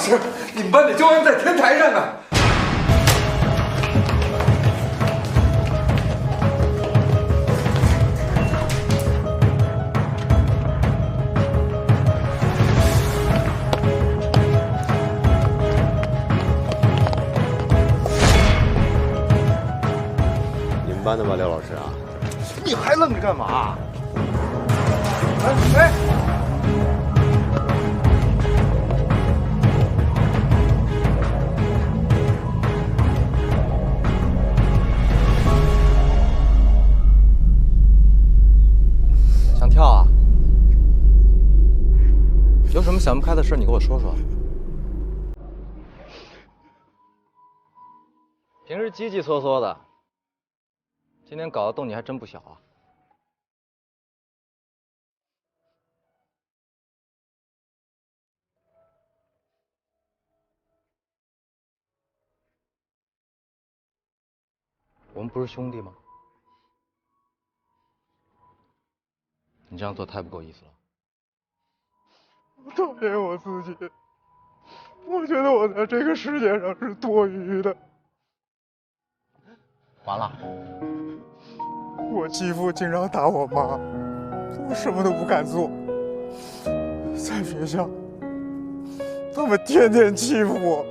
师，你们班的教员在天台上呢。你们班的吗，廖老师啊？你还愣着干嘛？哎！想跳啊？有什么想不开的事，你跟我说说。平时叽叽嗦嗦的，今天搞得动静还真不小啊。我们不是兄弟吗？你这样做太不够意思了。我讨厌我自己，我觉得我在这个世界上是多余的。完了。我继父经常打我妈，我什么都不敢做。在学校，他们天天欺负我，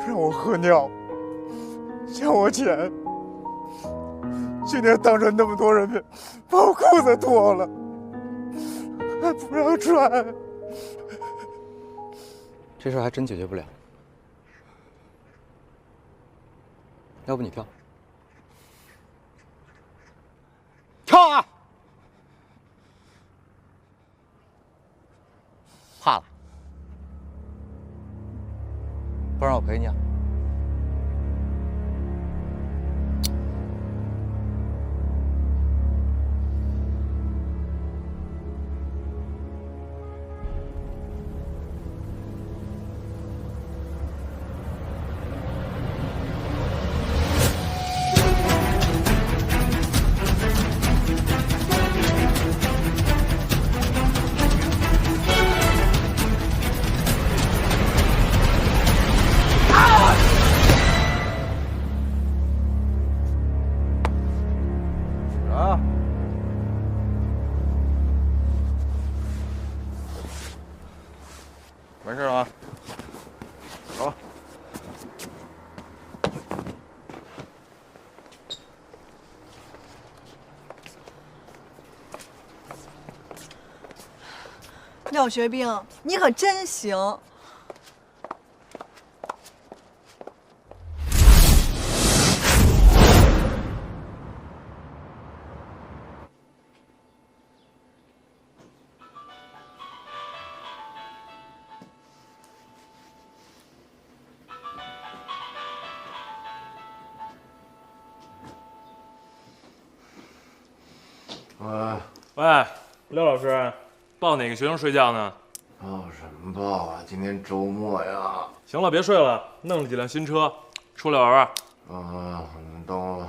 让我喝尿，抢我钱。今天当着那么多人面，把我裤子脱了，还不让穿。这事还真解决不了。要不你跳？跳啊！怕了？不让我陪你啊？没事了吗？走。廖学兵，你可真行！喂，廖老师，抱哪个学生睡觉呢？抱什么抱啊？今天周末呀。行了，别睡了，弄了几辆新车，出来玩玩。啊，等我。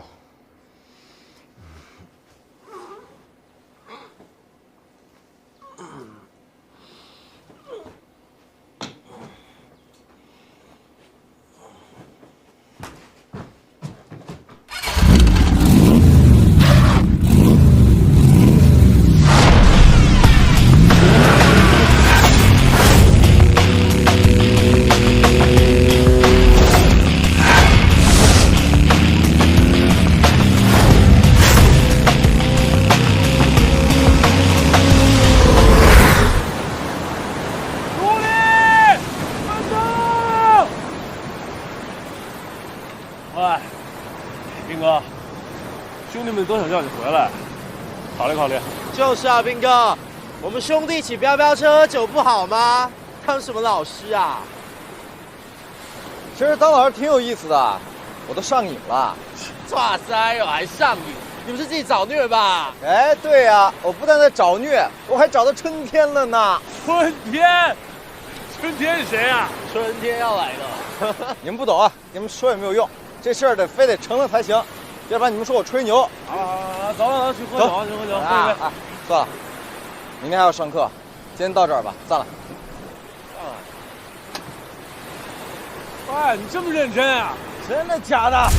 喂，兵哥，兄弟们都想叫你回来，考虑考虑。就是啊，兵哥，我们兄弟一起飙飙车喝酒不好吗？当什么老师啊？其实当老师挺有意思的，我都上瘾了。哇塞哟，还上瘾？你不是自己找虐吧？哎，对呀，我不但在找虐，我还找到春天了呢。春天？春天是谁啊？春天要来了。你们不懂啊，你们说也没有用，这事儿非得成了才行，要不然你们说我吹牛。走了，去喝酒，去喝酒，喝一杯。算了，明天还要上课，今天到这儿吧，散了。哎，你这么认真啊？真的假的？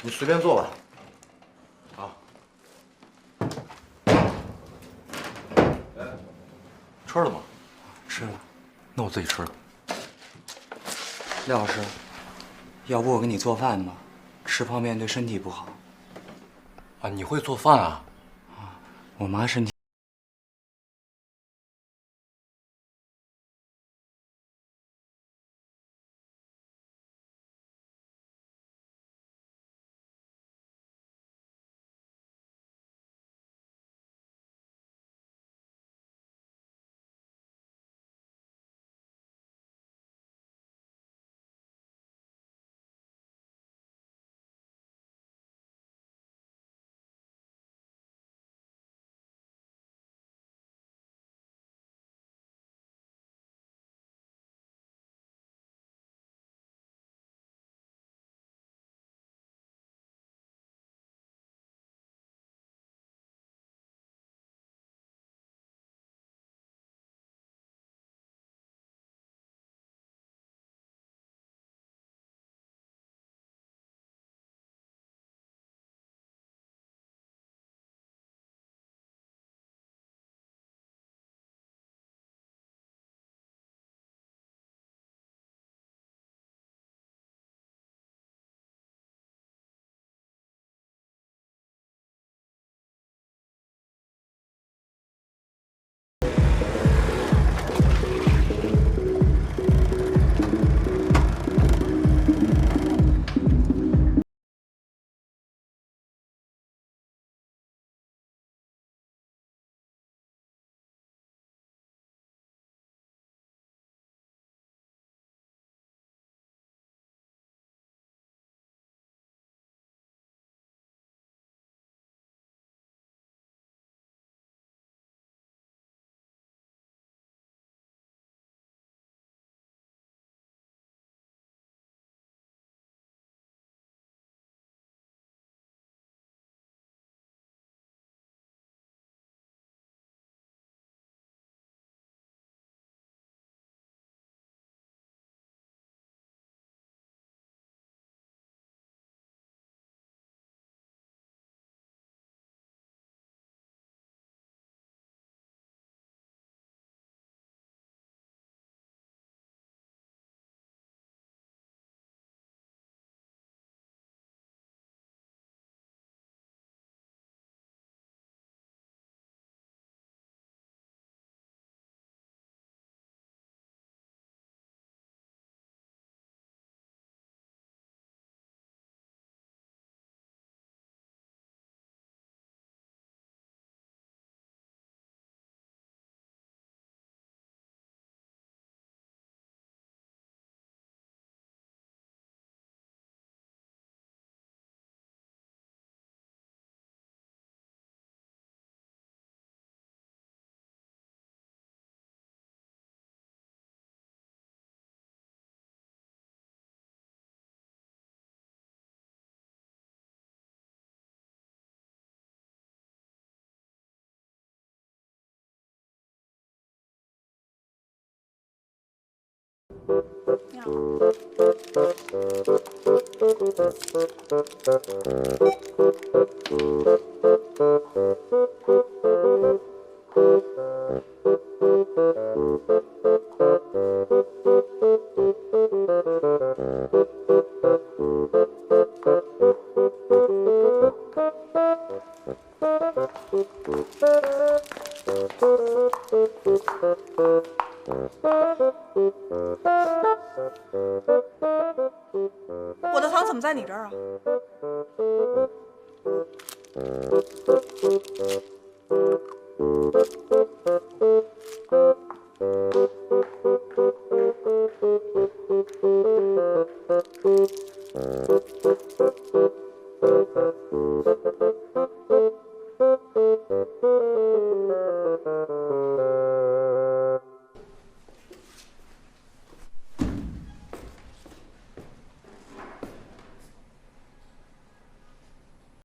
你随便坐吧。吃了吗？吃了，那我自己吃了。廖老师，要不我给你做饭吧？吃泡面对身体不好。啊，你会做饭啊？我妈身体。我的糖怎么在你这儿啊？